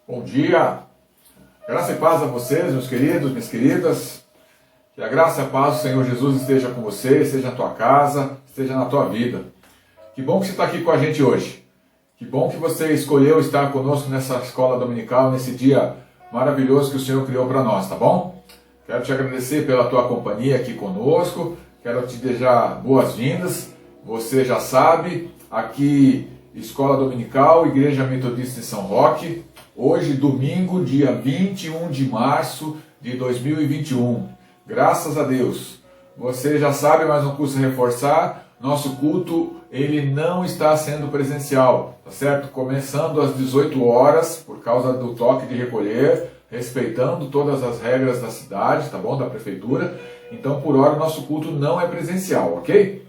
Bom dia, graça e paz a vocês, meus queridos, minhas queridas. Que a graça e a paz do Senhor Jesus esteja com você, esteja na tua casa, esteja na tua vida. Que bom que você está aqui com a gente hoje. Que bom que você escolheu estar conosco nessa escola dominical, nesse dia maravilhoso que o Senhor criou para nós, tá bom? Quero te agradecer pela tua companhia aqui conosco, quero te desejar boas-vindas. Você já sabe, aqui Escola Dominical, Igreja Metodista de São Roque, hoje domingo, dia 21 de março de 2021. Graças a Deus. Você já sabe, mas não custa reforçar, nosso culto ele não está sendo presencial, tá certo? Começando às 18 horas, por causa do toque de recolher, respeitando todas as regras da cidade, tá bom? Da prefeitura. Então, por hora, nosso culto não é presencial, ok?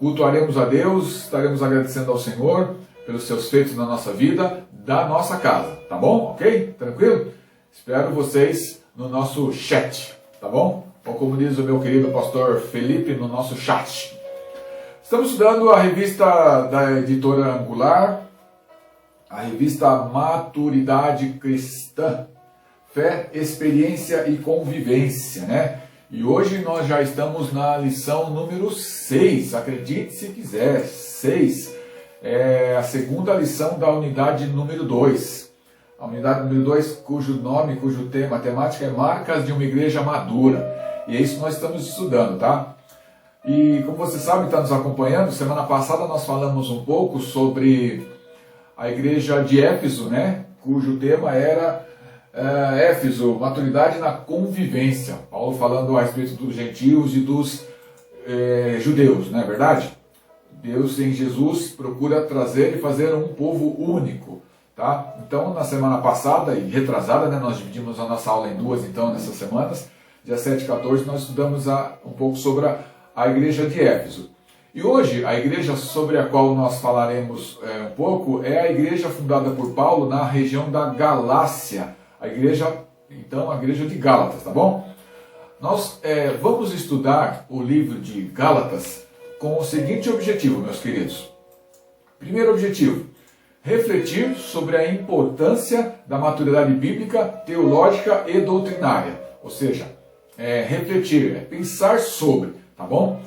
Cultuaremos a Deus, estaremos agradecendo ao Senhor pelos seus feitos na nossa vida, da nossa casa, tá bom? Ok? Tranquilo? Espero vocês no nosso chat, tá bom? Ou como diz o meu querido pastor Felipe, no nosso chat. Estamos estudando a revista da editora Angular, a revista Maturidade Cristã, Fé, Experiência e Convivência, né? E hoje nós já estamos na lição número 6, acredite se quiser, 6. É a segunda lição da unidade número 2. A unidade número 2, cujo nome, cujo tema, a temática é Marcas de uma Igreja Madura. E é isso que nós estamos estudando, tá? E como você sabe, está nos acompanhando, semana passada nós falamos um pouco sobre a igreja de Éfeso, né? Cujo tema era Éfeso, maturidade na convivência. Paulo falando a respeito dos gentios e dos judeus, não é verdade? Deus em Jesus procura trazer e fazer um povo único, tá? Então, na semana passada e retrasada, né, nós dividimos a nossa aula em duas, então, nessas semanas, dia 7 e 14, nós estudamos um pouco sobre a igreja de Éfeso. E hoje, a igreja sobre a qual nós falaremos um pouco é a igreja fundada por Paulo na região da Galácia. A igreja, então, a igreja de Gálatas, tá bom? Nós vamos estudar o livro de Gálatas com o seguinte objetivo, meus queridos. Primeiro objetivo, refletir sobre a importância da maturidade bíblica, teológica e doutrinária. Ou seja, refletir, pensar sobre, tá bom?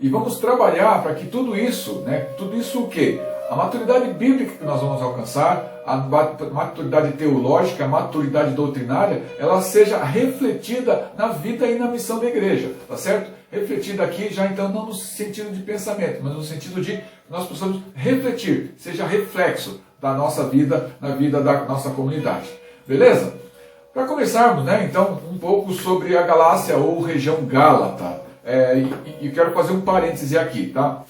E vamos trabalhar para que tudo isso, né? Tudo isso o quê? A maturidade bíblica que nós vamos alcançar, a maturidade teológica, a maturidade doutrinária, ela seja refletida na vida e na missão da igreja, tá certo? Refletida aqui já então não no sentido de pensamento, mas no sentido de que nós possamos refletir, seja reflexo da nossa vida, na vida da nossa comunidade. Beleza? Para começarmos, né, então, um pouco sobre a Galácia ou região Gálata. E quero fazer um parêntese aqui, tá?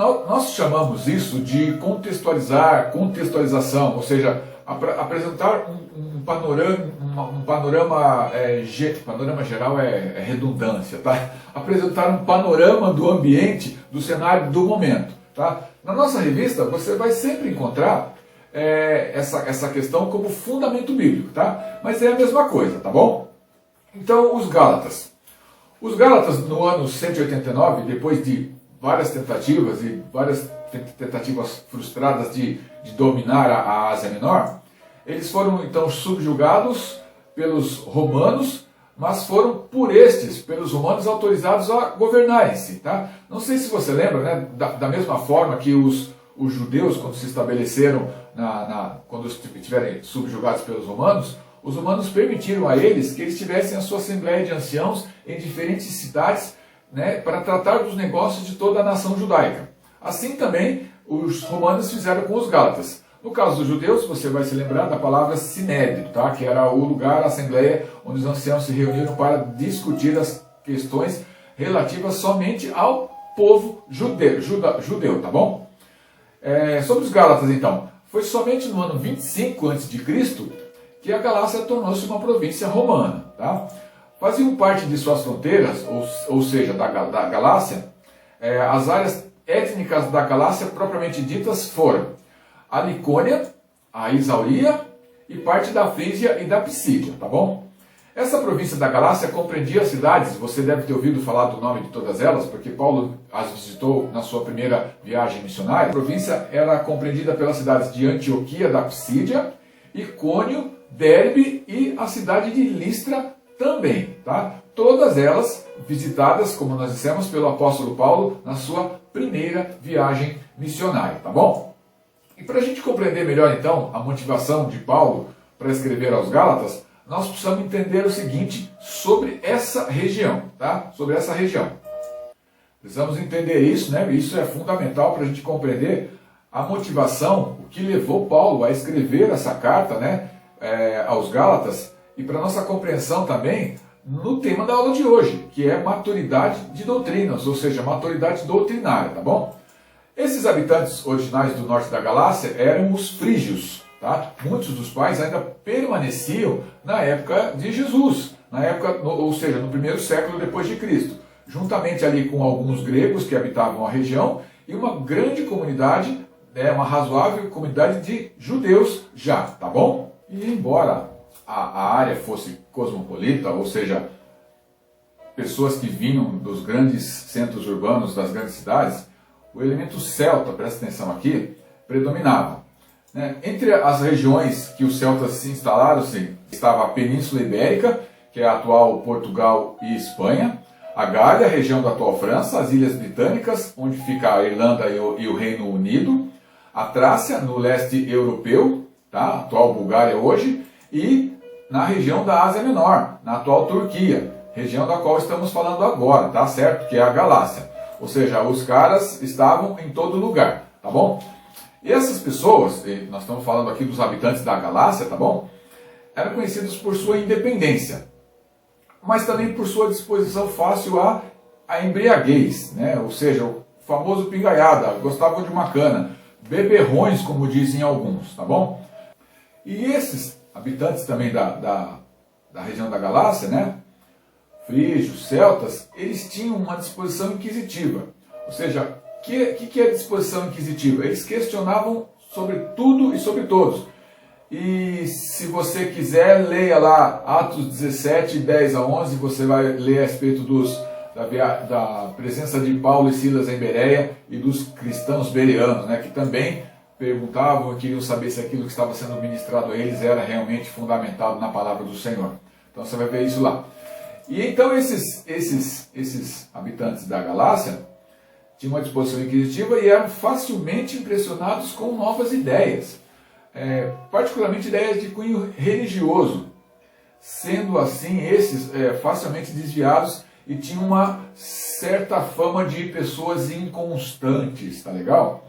Nós chamamos isso de contextualização, ou seja, apresentar um panorama geral é redundância, tá? Apresentar um panorama do ambiente, do cenário do momento, tá? Na nossa revista você vai sempre encontrar essa questão como fundamento bíblico, tá? Mas é a mesma coisa, tá bom? Então, os Gálatas. Os Gálatas, no ano 189, depois de várias tentativas e várias tentativas frustradas de dominar a Ásia Menor, eles foram então subjugados pelos romanos, mas foram pelos romanos autorizados a governarem-se, tá? Não sei se você lembra, né, da mesma forma que os judeus, quando se estabeleceram, quando estiverem subjugados pelos romanos, os romanos permitiram a eles que eles tivessem a sua assembleia de anciãos em diferentes cidades, né, para tratar dos negócios de toda a nação judaica. Assim também os romanos fizeram com os gálatas. No caso dos judeus, você vai se lembrar da palavra sinédrio, tá? Que era o lugar, a assembleia, onde os anciãos se reuniram para discutir as questões relativas somente ao povo judeu, tá bom? Sobre os gálatas, então, foi somente no ano 25 a.C. que a Galácia tornou-se uma província romana, tá? Faziam parte de suas fronteiras, ou seja, da Galácia, as áreas étnicas da Galácia propriamente ditas foram a Licônia, a Isauria e parte da Frígia e da Psídia, tá bom? Essa província da Galácia compreendia cidades, você deve ter ouvido falar do nome de todas elas, porque Paulo as visitou na sua primeira viagem missionária. A província era compreendida pelas cidades de Antioquia da Psídia Icônio, Derbe e a cidade de Listra também, tá? Todas elas visitadas, como nós dissemos, pelo apóstolo Paulo na sua primeira viagem missionária, tá bom? E para a gente compreender melhor então a motivação de Paulo para escrever aos Gálatas, nós precisamos entender o seguinte sobre essa região, tá? Sobre essa região. Precisamos entender isso, né? Isso é fundamental para a gente compreender a motivação, o que levou Paulo a escrever essa carta, né? Aos Gálatas, e para nossa compreensão também no tema da aula de hoje, que é maturidade de doutrinas, ou seja, maturidade doutrinária, tá bom? Esses habitantes originais do norte da Galácia eram os frígios, tá? Muitos dos quais ainda permaneciam na época de Jesus, na época, ou seja, no primeiro século depois de Cristo, juntamente ali com alguns gregos que habitavam a região e uma grande comunidade, uma razoável comunidade de judeus já, tá bom? E embora a área fosse cosmopolita, ou seja, pessoas que vinham dos grandes centros urbanos, das grandes cidades, o elemento celta, presta atenção aqui, predominava. Entre as regiões que os celtas se instalaram, estava a Península Ibérica, que é a atual Portugal e Espanha, a Gália, região da atual França, as Ilhas Britânicas, onde fica a Irlanda e o Reino Unido, a Trácia, no leste europeu, tá? Atual Bulgária hoje, e na região da Ásia Menor, na atual Turquia, região da qual estamos falando agora, tá certo? Que é a Galácia. Ou seja, os caras estavam em todo lugar, tá bom? E essas pessoas, nós estamos falando aqui dos habitantes da Galácia, tá bom? Eram conhecidos por sua independência, mas também por sua disposição fácil à embriaguez, né? Ou seja, o famoso pingaiada, gostavam de uma cana, beberrões, como dizem alguns, tá bom? E esses habitantes também da região da Galácia, né? Frígios, celtas, eles tinham uma disposição inquisitiva. Ou seja, o que é disposição inquisitiva? Eles questionavam sobre tudo e sobre todos. E se você quiser, leia lá Atos 17, 10 a 11, você vai ler a respeito da presença de Paulo e Silas em Bereia e dos cristãos bereanos, né, que também perguntavam e queriam saber se aquilo que estava sendo ministrado a eles era realmente fundamentado na palavra do Senhor. Então você vai ver isso lá. E então esses habitantes da Galácia tinham uma disposição inquisitiva e eram facilmente impressionados com novas ideias, particularmente ideias de cunho religioso, sendo assim esses facilmente desviados e tinham uma certa fama de pessoas inconstantes, tá legal?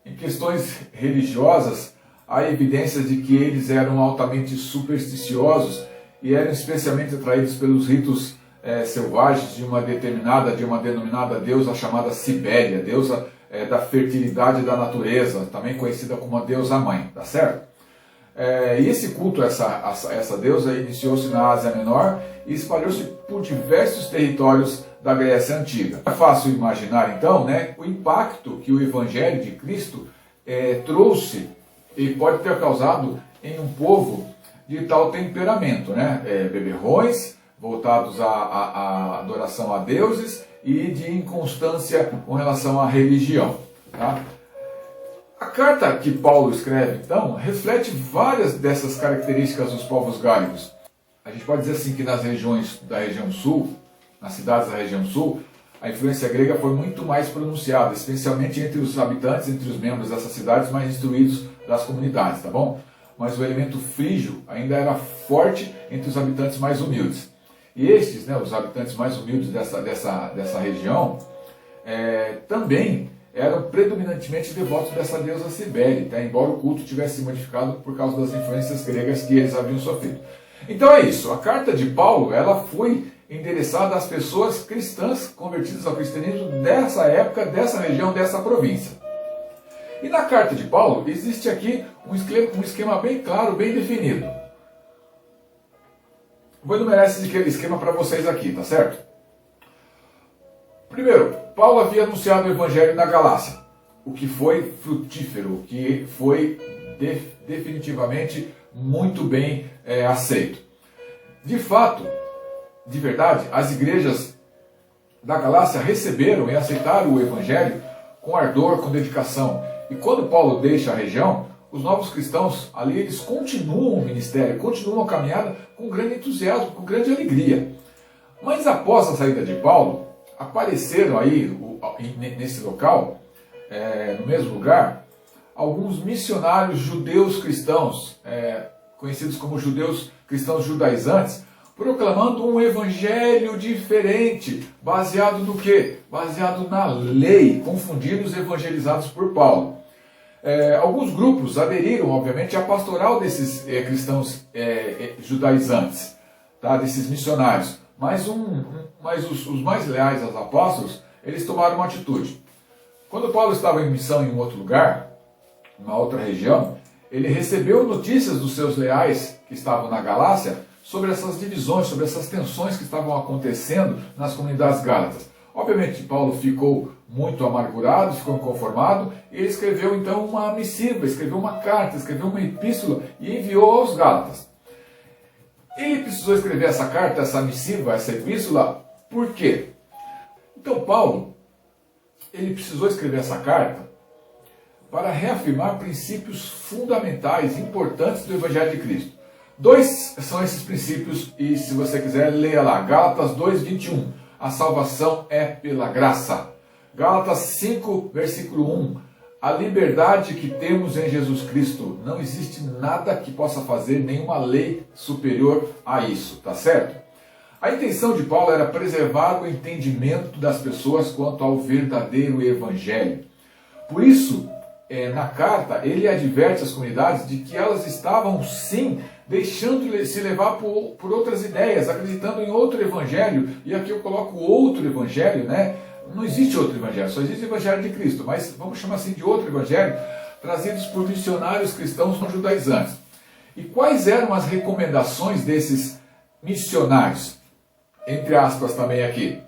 Em questões religiosas, há evidências de que eles eram altamente supersticiosos e eram especialmente atraídos pelos ritos selvagens de uma denominada deusa chamada Cibéria, deusa da fertilidade da natureza, também conhecida como a deusa mãe, tá certo? E esse culto a essa deusa iniciou-se na Ásia Menor e espalhou-se por diversos territórios da Grécia Antiga. É fácil imaginar então, né, o impacto que o Evangelho de Cristo trouxe e pode ter causado em um povo de tal temperamento, né? Beberrões, voltados à adoração a deuses e de inconstância com relação à religião. Tá? A carta que Paulo escreve, então, reflete várias dessas características dos povos gálicos. A gente pode dizer assim que nas regiões da região sul, nas cidades da região sul, a influência grega foi muito mais pronunciada, especialmente entre os habitantes, entre os membros dessas cidades mais instruídos das comunidades, tá bom? Mas o elemento frígio ainda era forte entre os habitantes mais humildes. E estes, né, os habitantes mais humildes dessa região, também eram predominantemente devotos dessa deusa Cibele, tá? Embora o culto tivesse se modificado por causa das influências gregas que eles haviam sofrido. Então é isso, a carta de Paulo ela foi endereçada às pessoas cristãs convertidas ao cristianismo dessa época, dessa região, dessa província. E na carta de Paulo existe aqui um esquema bem claro, bem definido. Vou enumerar esse esquema para vocês aqui, tá certo? Primeiro, Paulo havia anunciado o Evangelho na Galácia, o que foi frutífero, o que foi definitivamente muito bem aceito. De fato, de verdade, as igrejas da Galácia receberam e aceitaram o Evangelho com ardor, com dedicação. E quando Paulo deixa a região, os novos cristãos ali, eles continuam o ministério, continuam a caminhada com grande entusiasmo, com grande alegria. Mas após a saída de Paulo, apareceram aí, nesse local, no mesmo lugar, alguns missionários judeus cristãos, conhecidos como judeus cristãos judaizantes, proclamando um evangelho diferente, baseado no quê? Baseado na lei, confundindo os evangelizados por Paulo. Alguns grupos aderiram, obviamente, à pastoral desses cristãos judaizantes, tá? Desses missionários. Mas os mais leais aos apóstolos, eles tomaram uma atitude. Quando Paulo estava em missão em um outro lugar, numa outra região, ele recebeu notícias dos seus leais que estavam na Galácia sobre essas divisões, sobre essas tensões que estavam acontecendo nas comunidades gálatas. Obviamente, Paulo ficou muito amargurado, ficou inconformado, e ele escreveu então uma missiva, escreveu uma carta, escreveu uma epístola e enviou aos Gálatas. Ele precisou escrever essa carta, essa missiva, essa epístola, por quê? Então Paulo, ele precisou escrever essa carta para reafirmar princípios fundamentais, importantes do Evangelho de Cristo. 2 são esses princípios, e se você quiser, leia lá, Gálatas 2:21, a salvação é pela graça. Gálatas 5, versículo 1, a liberdade que temos em Jesus Cristo, não existe nada que possa fazer, nenhuma lei superior a isso, tá certo? A intenção de Paulo era preservar o entendimento das pessoas quanto ao verdadeiro Evangelho. Por isso, na carta, ele adverte as comunidades de que elas estavam, sim, deixando se levar por outras ideias, acreditando em outro evangelho, e aqui eu coloco outro evangelho, né? Não existe outro evangelho, só existe o evangelho de Cristo, mas vamos chamar assim de outro evangelho, trazidos por missionários cristãos não judaizantes. E quais eram as recomendações desses missionários? Entre aspas também aqui.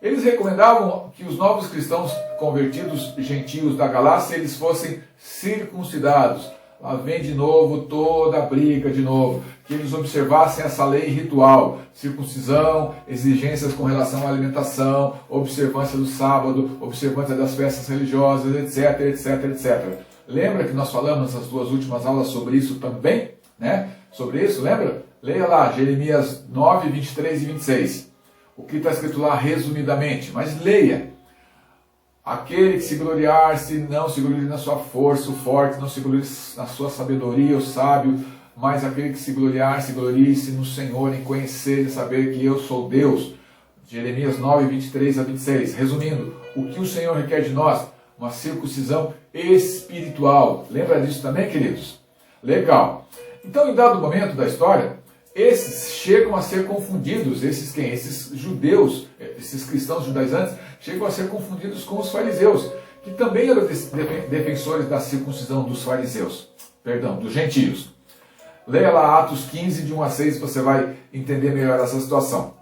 Eles recomendavam que os novos cristãos convertidos gentios da Galácia, eles fossem circuncidados. Lá vem de novo toda a briga de novo. Que eles observassem essa lei ritual. Circuncisão, exigências com relação à alimentação, observância do sábado, observância das festas religiosas, etc, etc, etc. Lembra que nós falamos nas 2 últimas aulas sobre isso também? Né? Sobre isso, lembra? Leia lá, Jeremias 9, 23 e 26. O que está escrito lá resumidamente, mas leia. Aquele que se gloriar-se, não se glorie na sua força, o forte, não se glorie na sua sabedoria, o sábio, mas aquele que se gloriar-se, glorie-se no Senhor, em conhecer e saber que eu sou Deus. Jeremias 9, 23 a 26. Resumindo, o que o Senhor requer de nós? Uma circuncisão espiritual. Lembra disso também, queridos? Legal. Então, em dado momento da história, esses chegam a ser confundidos, esses judeus, esses cristãos judaizantes, chegam a ser confundidos com os fariseus, que também eram defensores da circuncisão dos dos gentios. Leia lá Atos 15, de 1 a 6, você vai entender melhor essa situação.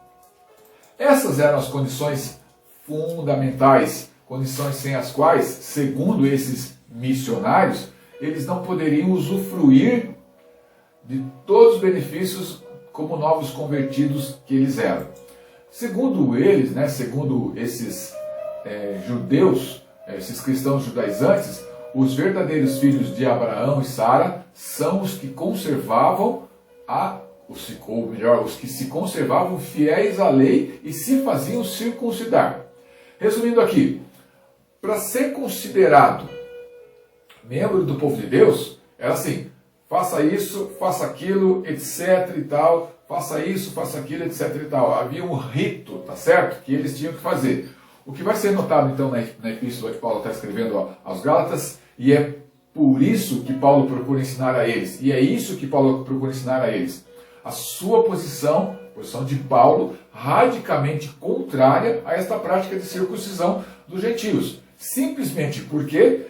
Essas eram as condições fundamentais, condições sem as quais, segundo esses missionários, eles não poderiam usufruir de todos os benefícios como novos convertidos que eles eram. Segundo eles, segundo esses judeus, esses cristãos judaizantes, os verdadeiros filhos de Abraão e Sara são os que conservavam, os que se conservavam fiéis à lei e se faziam circuncidar. Resumindo aqui, para ser considerado membro do povo de Deus, era assim: faça isso, faça aquilo, etc e tal, faça isso, faça aquilo, etc e tal. Havia um rito, tá certo? Que eles tinham que fazer. O que vai ser notado então na epístola que Paulo está escrevendo aos Gálatas, e é por isso que Paulo procura ensinar a eles, e é isso que Paulo procura ensinar a eles. A sua posição de Paulo, radicalmente contrária a esta prática de circuncisão dos gentios. Simplesmente porque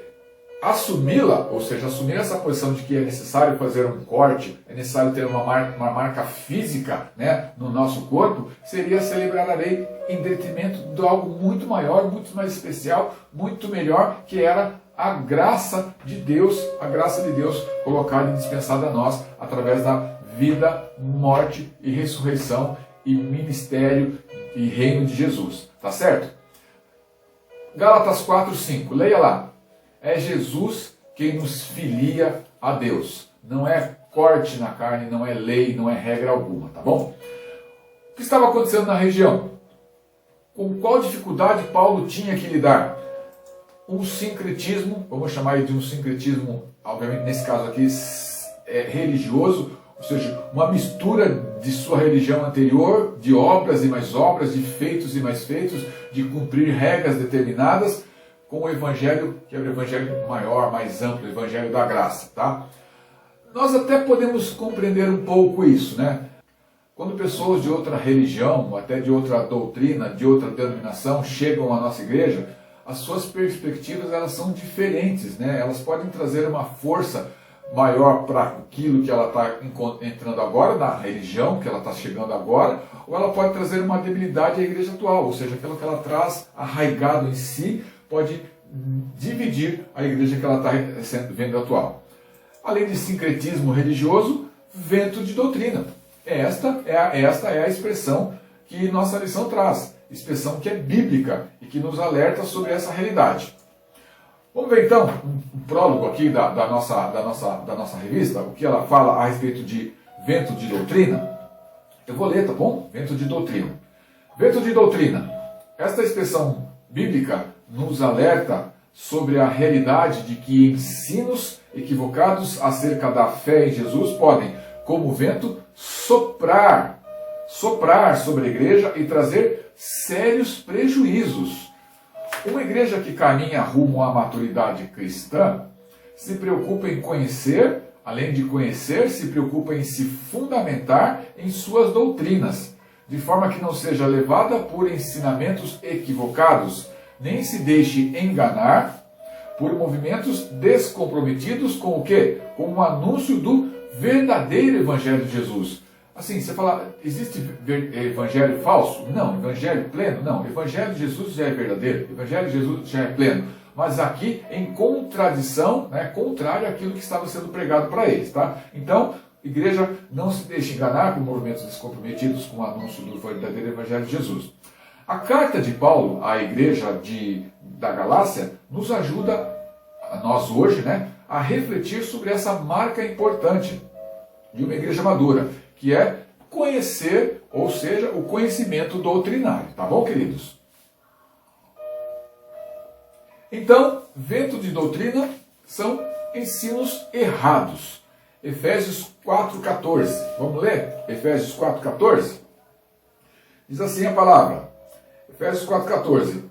assumi-la, ou seja, assumir essa posição de que é necessário fazer um corte, é necessário ter uma marca física, no nosso corpo, seria celebrar a lei em detrimento de algo muito maior, muito mais especial, muito melhor, que era a graça de Deus colocada e dispensada a nós através da vida, morte e ressurreição e ministério e reino de Jesus. Tá certo? Gálatas 4:5, leia lá. É Jesus quem nos filia a Deus. Não é corte na carne, não é lei, não é regra alguma, tá bom? O que estava acontecendo na região? Com qual dificuldade Paulo tinha que lidar? Um sincretismo, vamos chamar de um sincretismo, obviamente nesse caso aqui, religioso, ou seja, uma mistura de sua religião anterior, de obras e mais obras, de feitos e mais feitos, de cumprir regras determinadas, com o evangelho, que é o evangelho maior, mais amplo, o evangelho da graça, tá? Nós até podemos compreender um pouco isso, né? Quando pessoas de outra religião, até de outra doutrina, de outra denominação, chegam à nossa igreja, as suas perspectivas elas são diferentes, né? Elas podem trazer uma força maior para aquilo que ela está entrando agora, na religião que ela está chegando agora, ou ela pode trazer uma debilidade à igreja atual, ou seja, aquilo que ela traz arraigado em si pode dividir a igreja que ela está vendo atual. Além de sincretismo religioso, vento de doutrina. Esta é a expressão que nossa lição traz, expressão que é bíblica e que nos alerta sobre essa realidade. Vamos ver então um prólogo aqui da nossa revista, o que ela fala a respeito de vento de doutrina. Eu vou ler, tá bom? Vento de doutrina. Vento de doutrina. Esta expressão bíblica nos alerta sobre a realidade de que ensinos equivocados acerca da fé em Jesus podem, como vento, soprar sobre a igreja e trazer sérios prejuízos. Uma igreja que caminha rumo à maturidade cristã se preocupa em conhecer, além de conhecer, se preocupa em se fundamentar em suas doutrinas, de forma que não seja levada por ensinamentos equivocados, nem se deixe enganar por movimentos descomprometidos com o quê? Com o anúncio do verdadeiro Evangelho de Jesus. Assim, você fala, existe evangelho falso? Não. Evangelho pleno? Não. Evangelho de Jesus já é verdadeiro. Evangelho de Jesus já é pleno. Mas aqui em contradição, né, contrário àquilo que estava sendo pregado para eles. Tá? Então, igreja, não se deixe enganar por movimentos descomprometidos com o anúncio do verdadeiro Evangelho de Jesus. A carta de Paulo à igreja da Galácia nos ajuda, a nós hoje, né, a refletir sobre essa marca importante de uma igreja madura, que é conhecer, ou seja, o conhecimento doutrinário. Tá bom, queridos? Então, vento de doutrina são ensinos errados. Efésios 4,14. Vamos ler? Efésios 4,14. Diz assim a palavra. Efésios 4,14.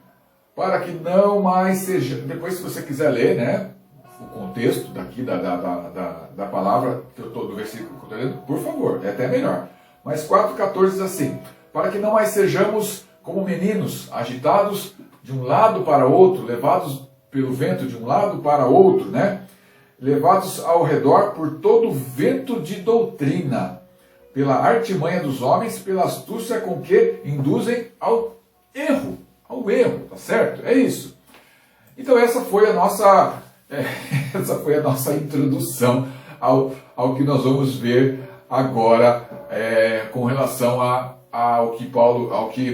Para que não mais seja... Depois, se você quiser ler, né, o contexto daqui da palavra, que eu tô, do versículo que eu estou lendo, por favor, é até melhor. Mas 4,14 diz assim: para que não mais sejamos como meninos, agitados de um lado para outro, levados pelo vento de um lado para outro, né? Levados ao redor por todo vento de doutrina, pela artimanha dos homens, pela astúcia com que induzem ao erro, tá certo? É isso. Então essa foi a nossa introdução ao que nós vamos ver agora com relação ao que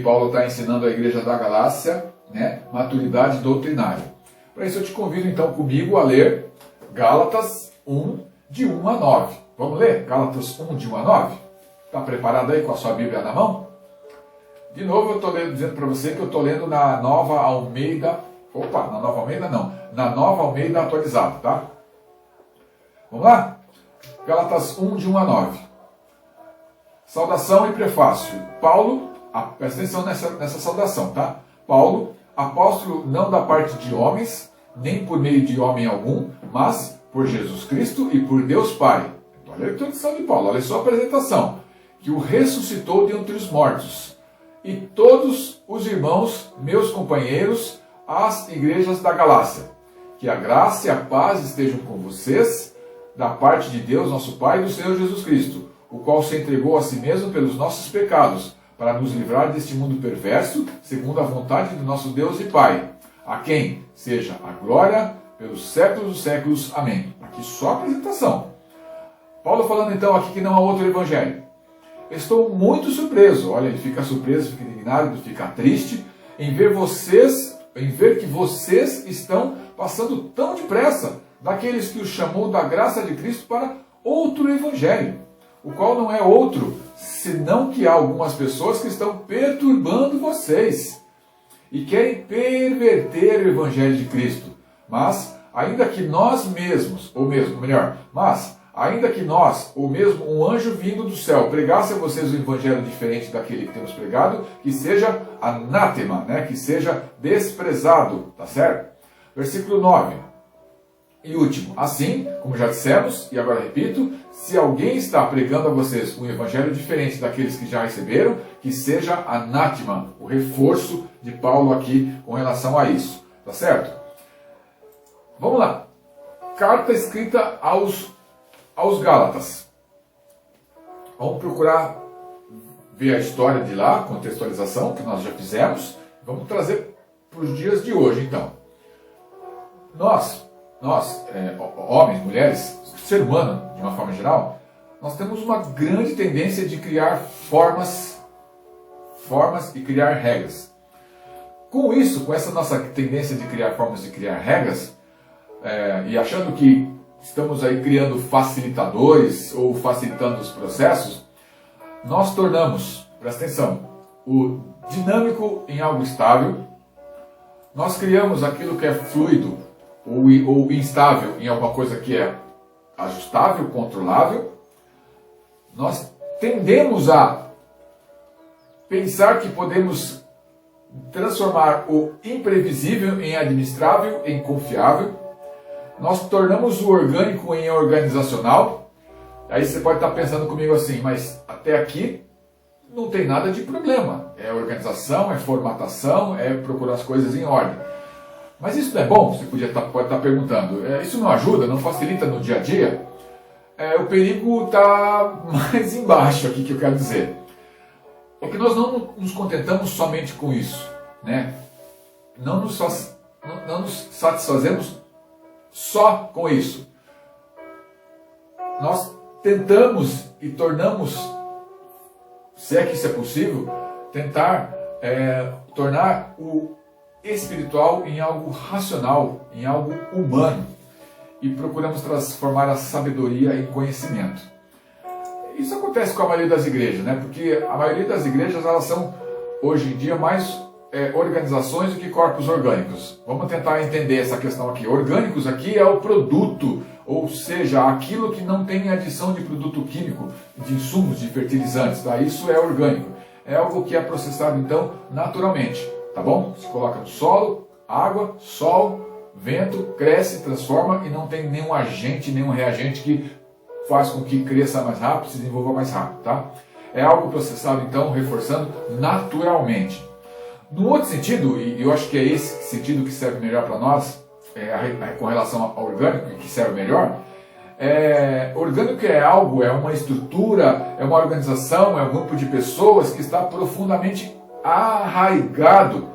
Paulo está ensinando à igreja da Galácia, né? Maturidade doutrinária. Para isso eu te convido então comigo a ler Gálatas 1, de 1 a 9. Vamos ler? Gálatas 1, de 1 a 9? Está preparado aí com a sua Bíblia na mão? De novo eu estou dizendo para você que eu estou lendo na Nova Almeida. Opa, na Nova Almeida não. Na Nova Almeida atualizada, tá? Vamos lá? Gálatas 1, de 1 a 9. Saudação e prefácio. Paulo, presta atenção nessa saudação, tá? Paulo, apóstolo não da parte de homens, nem por meio de homem algum, mas por Jesus Cristo e por Deus Pai. Olha a introdução de Paulo, olha só a apresentação. Que o ressuscitou de entre os mortos. E todos os irmãos, meus companheiros, às igrejas da Galácia. Que a graça e a paz estejam com vocês, da parte de Deus, nosso Pai, e do Senhor Jesus Cristo, o qual se entregou a si mesmo pelos nossos pecados, para nos livrar deste mundo perverso, segundo a vontade do nosso Deus e Pai, a quem seja a glória pelos séculos dos séculos. Amém. Aqui só a apresentação. Paulo falando então aqui que não há outro evangelho. Estou muito surpreso, olha, ele fica surpreso, fica indignado, fica triste, em ver que vocês estão passando tão depressa daqueles que o chamou da graça de Cristo para outro evangelho, o qual não é outro, senão que há algumas pessoas que estão perturbando vocês e querem perverter o evangelho de Cristo. Mas, ainda que nós mesmos, ou mesmo, melhor, ainda que nós, ou mesmo um anjo vindo do céu, pregasse a vocês um evangelho diferente daquele que temos pregado, que seja anátema, né? Que seja desprezado, tá certo? Versículo 9. E último, assim, como já dissemos, e agora repito, se alguém está pregando a vocês um evangelho diferente daqueles que já receberam, que seja anátema, o reforço de Paulo aqui com relação a isso, tá certo? Vamos lá. Carta escrita aos Gálatas. Vamos procurar ver a história de lá, contextualização, que nós já fizemos. Vamos trazer para os dias de hoje, então. Nós, homens, mulheres, ser humano, de uma forma geral, nós temos uma grande tendência de criar formas e criar regras. Com isso, com essa nossa tendência de criar formas e criar regras, e achando que estamos aí criando facilitadores ou facilitando os processos, nós tornamos, presta atenção, o dinâmico em algo estável, nós criamos aquilo que é fluido ou instável em alguma coisa que é ajustável, controlável. Nós tendemos a pensar que podemos transformar o imprevisível em administrável, em confiável. Nós tornamos o orgânico em organizacional. Aí você pode estar pensando comigo assim, mas até aqui não tem nada de problema. É organização, é formatação, é procurar as coisas em ordem. Mas isso não é bom? Você pode estar perguntando. Isso não ajuda, não facilita no dia a dia? O perigo está mais embaixo aqui que eu quero dizer. É que nós não nos contentamos somente com isso, né? Não nos satisfazemos só com isso. Nós tentamos e tornamos, se é que isso é possível, tentar tornar o espiritual em algo racional, em algo humano, e procuramos transformar a sabedoria em conhecimento. Isso acontece com a maioria das igrejas, né? Porque a maioria das igrejas, elas são hoje em dia mais organizações do que corpos orgânicos. Vamos tentar entender essa questão aqui. Orgânicos aqui é o produto, ou seja, aquilo que não tem adição de produto químico, de insumos, de fertilizantes, tá? Isso é orgânico. É algo que é processado, então, naturalmente, tá bom? Se coloca no solo, água, sol, vento, cresce, transforma e não tem nenhum agente, nenhum reagente que faz com que cresça mais rápido, se desenvolva mais rápido, tá? É algo processado, então, reforçando naturalmente. No outro sentido, e eu acho que é esse sentido que serve melhor para nós, com relação ao orgânico, que serve melhor, orgânico é algo, é uma estrutura, é uma organização, é um grupo de pessoas que está profundamente arraigado.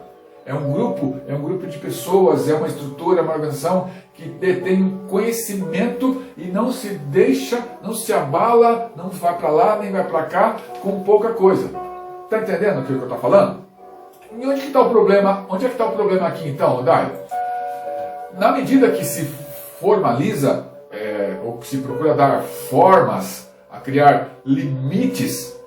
É um grupo de pessoas, é uma estrutura, é uma organização que detém um conhecimento e não se deixa, não se abala, não vai para lá, nem vai para cá com pouca coisa. Está entendendo aquilo que eu estou falando? E onde que está o problema? Onde é que está o problema aqui então, Dário? Na medida que se formaliza, ou que se procura dar formas, a criar limites,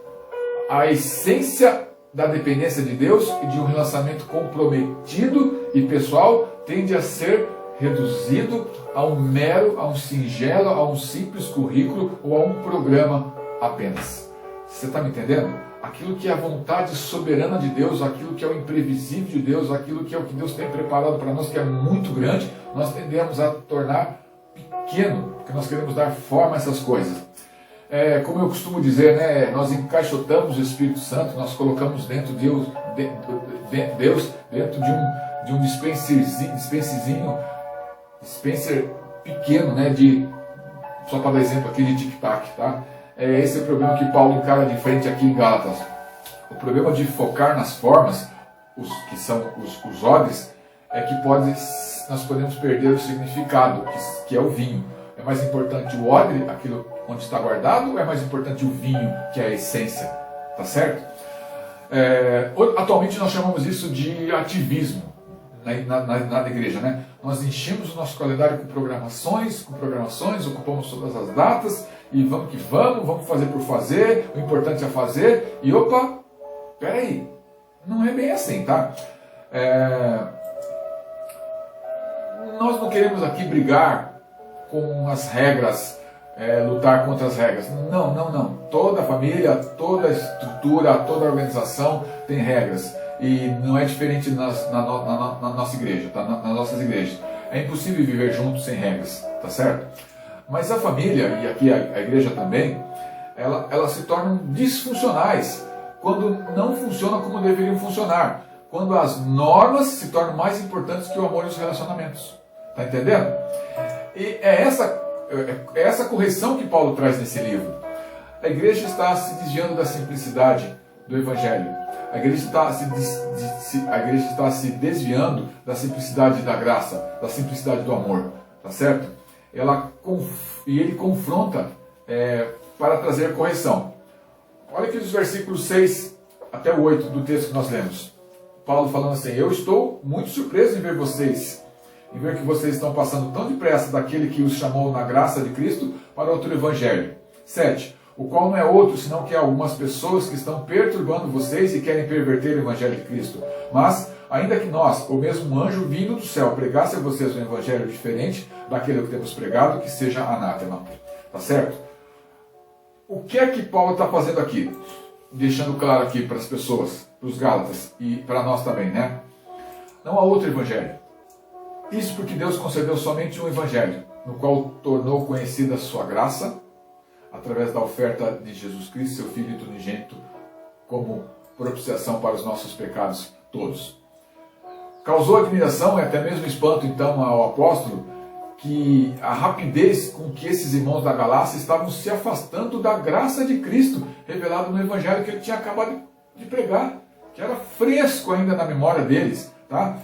a essência da dependência de Deus e de um relacionamento comprometido e pessoal tende a ser reduzido a um singelo, a um simples currículo ou a um programa apenas. Você está me entendendo? Aquilo que é a vontade soberana de Deus, aquilo que é o imprevisível de Deus, aquilo que é o que Deus tem preparado para nós, que é muito grande, nós tendemos a tornar pequeno, porque nós queremos dar forma a essas coisas. Como eu costumo dizer, né, nós encaixotamos o Espírito Santo, nós colocamos dentro de Deus dentro de um dispenser pequeno, né, só para dar exemplo aqui de tic-tac, tá? Esse é o problema que Paulo encara de frente aqui em Gálatas. O problema de focar nas formas, que são os odres, é que nós podemos perder o significado, que é o vinho. É mais importante o odre, aquilo onde está guardado, ou é mais importante o vinho, que é a essência? Tá certo? Atualmente nós chamamos isso de ativismo na igreja, né? Nós enchemos o nosso calendário com programações, ocupamos todas as datas, e vamos que vamos fazer por fazer, o importante é fazer, e opa, peraí, não é bem assim, tá? Nós não queremos aqui brigar com as regras, lutar contra as regras. Não. Toda família, toda estrutura, toda organização tem regras. E não é diferente na nossa igreja, tá? Nas nossas igrejas. É impossível viver juntos sem regras, tá certo? Mas a família, e aqui a igreja também, elas se tornam disfuncionais quando não funcionam como deveriam funcionar. Quando as normas se tornam mais importantes que o amor e os relacionamentos. Tá entendendo? E é essa correção que Paulo traz nesse livro. A igreja está se desviando da simplicidade do Evangelho. A igreja está se desviando da simplicidade da graça, da simplicidade do amor. Tá certo? E ele confronta para trazer correção. Olha aqui os versículos 6 até o 8 do texto que nós lemos. Paulo falando assim: eu estou muito surpreso em ver vocês, em ver que vocês estão passando tão depressa daquele que os chamou na graça de Cristo para outro evangelho. 7. O qual não é outro, senão que há algumas pessoas que estão perturbando vocês e querem perverter o evangelho de Cristo. Mas, ainda que nós, ou mesmo um anjo vindo do céu, pregasse a vocês um evangelho diferente daquele que temos pregado, que seja anátema. Tá certo? O que é que Paulo está fazendo aqui? Deixando claro aqui para as pessoas, para os Gálatas e para nós também, né? Não há outro evangelho. Isso porque Deus concedeu somente um evangelho, no qual tornou conhecida a sua graça, através da oferta de Jesus Cristo, seu Filho unigênito, como propiciação para os nossos pecados todos. Causou admiração e até mesmo espanto, então, ao apóstolo, que a rapidez com que esses irmãos da Galácia estavam se afastando da graça de Cristo, revelado no evangelho que ele tinha acabado de pregar, que era fresco ainda na memória deles, tá?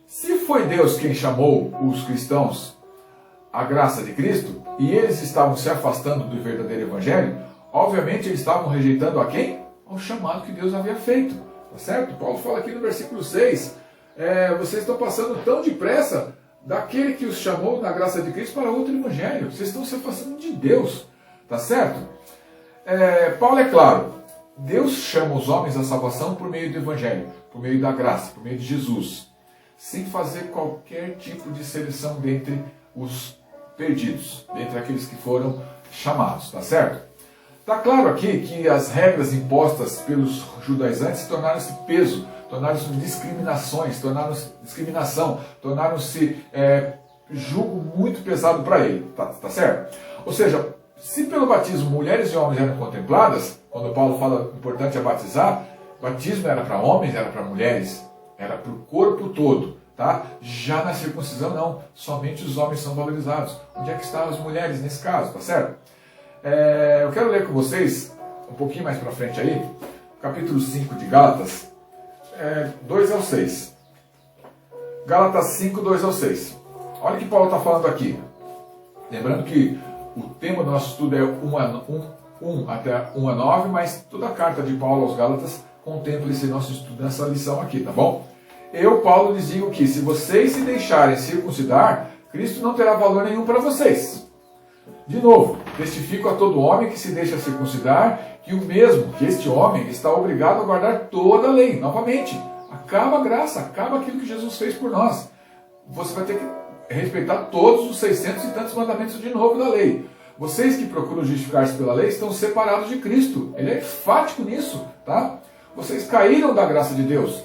Se foi Deus quem chamou os cristãos à graça de Cristo, e eles estavam se afastando do verdadeiro evangelho, obviamente eles estavam rejeitando a quem? Ao chamado que Deus havia feito, tá certo? Paulo fala aqui no versículo 6, vocês estão passando tão depressa daquele que os chamou na graça de Cristo para outro evangelho. Vocês estão se afastando de Deus, tá certo? Paulo é claro, Deus chama os homens à salvação por meio do evangelho, por meio da graça, por meio de Jesus, sem fazer qualquer tipo de seleção dentre os perdidos, dentre aqueles que foram chamados, tá certo? Tá claro aqui que as regras impostas pelos judaizantes tornaram-se peso, tornaram-se discriminações, tornaram-se jugo muito pesado para ele, tá certo? Ou seja, se pelo batismo mulheres e homens eram contempladas, quando Paulo fala importante é batizar, batismo era para homens, era para mulheres, era para o corpo todo, tá? Já na circuncisão não, somente os homens são valorizados. Onde é que estão as mulheres nesse caso, tá certo? Eu quero ler com vocês, um pouquinho mais para frente aí, capítulo 5 de Gálatas, 2 ao 6. Gálatas 5, 2 ao 6. Olha o que Paulo está falando aqui. Lembrando que o tema do nosso estudo é 1 até 1 a 9, mas toda a carta de Paulo aos Gálatas contempla esse nosso estudo nessa lição aqui, tá bom? Eu, Paulo, lhes digo que se vocês se deixarem circuncidar, Cristo não terá valor nenhum para vocês. De novo, testifico a todo homem que se deixa circuncidar que este homem está obrigado a guardar toda a lei. Novamente, acaba a graça, acaba aquilo que Jesus fez por nós. Você vai ter que respeitar todos os 600 e tantos mandamentos de novo da lei. Vocês que procuram justificar-se pela lei estão separados de Cristo. Ele é enfático nisso, tá? Vocês caíram da graça de Deus.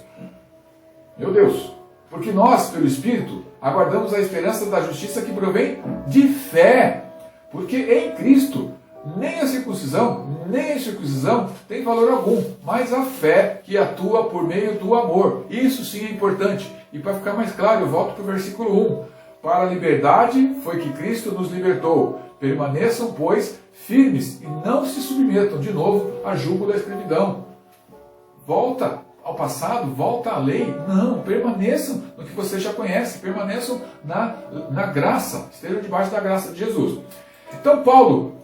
Meu Deus, porque nós, pelo Espírito, aguardamos a esperança da justiça que provém de fé. Porque em Cristo, nem a circuncisão, nem a incircuncisão tem valor algum, mas a fé que atua por meio do amor. Isso sim é importante. E para ficar mais claro, eu volto para o versículo 1. Para a liberdade foi que Cristo nos libertou. Permaneçam, pois, firmes e não se submetam de novo a jugo da escravidão. Volta ao passado, volta à lei. Não, permaneçam no que você já conhece, permaneçam na graça, estejam debaixo da graça de Jesus. Então Paulo,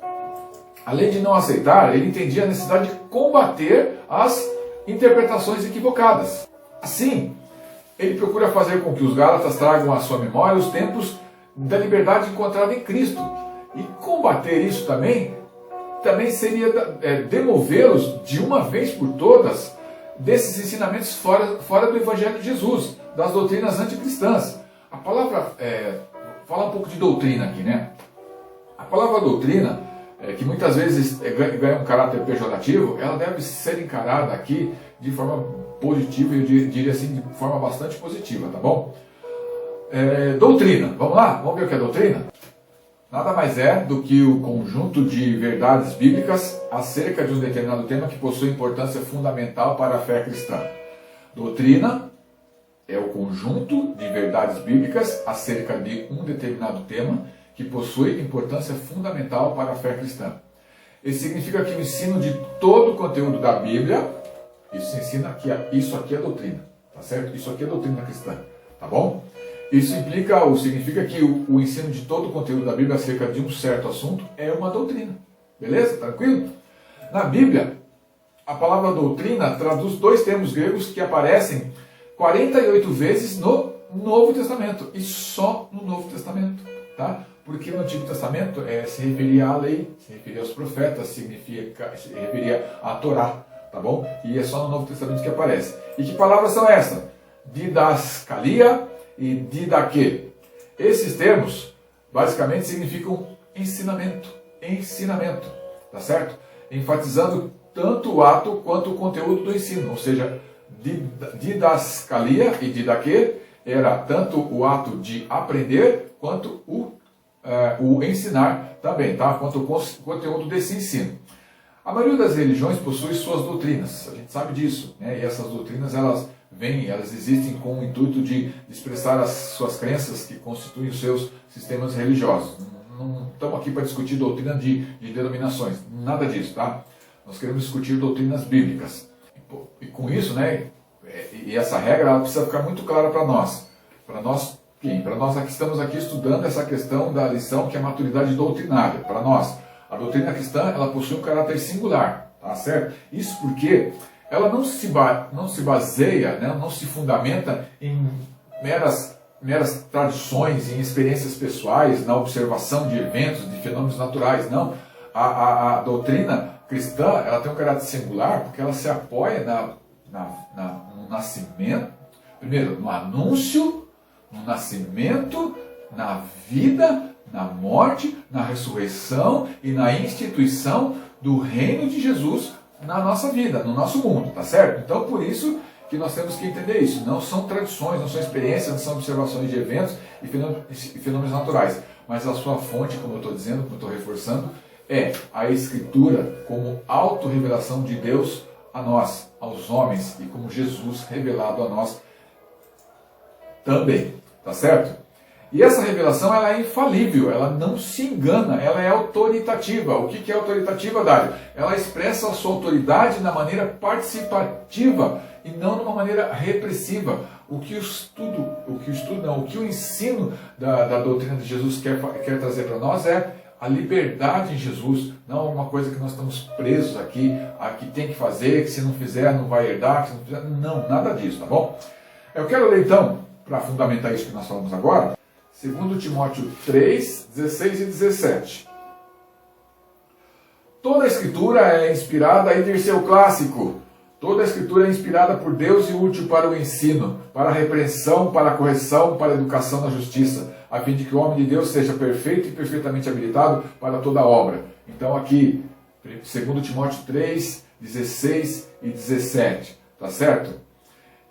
além de não aceitar, ele entendia a necessidade de combater as interpretações equivocadas. Assim, ele procura fazer com que os Gálatas tragam à sua memória os tempos da liberdade encontrada em Cristo. E combater isso também seria demovê-los de uma vez por todas desses ensinamentos fora do Evangelho de Jesus, das doutrinas anticristãs. A palavra, falar um pouco de doutrina aqui, né? A palavra doutrina, que muitas vezes ganha um caráter pejorativo, ela deve ser encarada aqui de forma positiva, eu diria assim, de forma bastante positiva, tá bom? Doutrina, vamos lá? Vamos ver o que é doutrina? Nada mais é do que o conjunto de verdades bíblicas acerca de um determinado tema que possui importância fundamental para a fé cristã. Doutrina é o conjunto de verdades bíblicas acerca de um determinado tema que possui importância fundamental para a fé cristã. Isso significa que o ensino de todo o conteúdo da Bíblia, isso aqui é doutrina, tá certo? Isso aqui é doutrina cristã, tá bom? Isso significa que o ensino de todo o conteúdo da Bíblia acerca de um certo assunto é uma doutrina. Beleza? Tranquilo? Na Bíblia, a palavra doutrina traduz dois termos gregos que aparecem 48 vezes no Novo Testamento. E só no Novo Testamento. Tá? Porque no Antigo Testamento se referia à lei, se referia aos profetas, se referia à Torá. Tá bom? E é só no Novo Testamento que aparece. E que palavras são essas? Didascalia e didaquê. Esses termos basicamente significam ensinamento, tá certo? Enfatizando tanto o ato quanto o conteúdo do ensino, ou seja, didascalia e didaquê era tanto o ato de aprender quanto o ensinar também, tá? Quanto o conteúdo desse ensino. A maioria das religiões possui suas doutrinas, a gente sabe disso, né? E essas doutrinas elas existem com o intuito de expressar as suas crenças que constituem os seus sistemas religiosos. Não estamos aqui para discutir doutrina de denominações, nada disso, tá? Nós queremos discutir doutrinas bíblicas. E com isso, né, e essa regra ela precisa ficar muito clara para nós. Para nós que estamos aqui estudando essa questão da lição que é a maturidade doutrinária. Para nós, a doutrina cristã ela possui um caráter singular, tá certo? Isso porque ela não se baseia, né, não se fundamenta em meras tradições, em experiências pessoais, na observação de eventos, de fenômenos naturais. Não. A doutrina cristã ela tem um caráter singular porque ela se apoia no nascimento, primeiro no anúncio, no nascimento, na vida, na morte, na ressurreição e na instituição do reino de Jesus na nossa vida, no nosso mundo, tá certo? Então, por isso que nós temos que entender isso. Não são tradições, não são experiências, não são observações de eventos e fenômenos naturais. Mas a sua fonte, como eu estou dizendo, como eu estou reforçando, é a Escritura como autorrevelação de Deus a nós, aos homens, e como Jesus revelado a nós também, tá certo? E essa revelação ela é infalível, ela não se engana, ela é autoritativa. O que é autoritativa, Dário? Ela expressa a sua autoridade na maneira participativa e não de uma maneira repressiva. O que o ensino da doutrina de Jesus quer trazer para nós é a liberdade em Jesus, não uma coisa que nós estamos presos aqui, a que tem que fazer, que se não fizer não vai herdar, que se não fizer, não, nada disso, tá bom? Eu quero ler então, para fundamentar isso que nós falamos agora, 2 Timóteo 3, 16 e 17. Toda a Escritura é inspirada, aí ter seu clássico. Toda a Escritura é inspirada por Deus e útil para o ensino, para a repreensão, para a correção, para a educação na justiça, a fim de que o homem de Deus seja perfeito e perfeitamente habilitado para toda a obra. Então aqui, 2 Timóteo 3, 16 e 17, tá certo?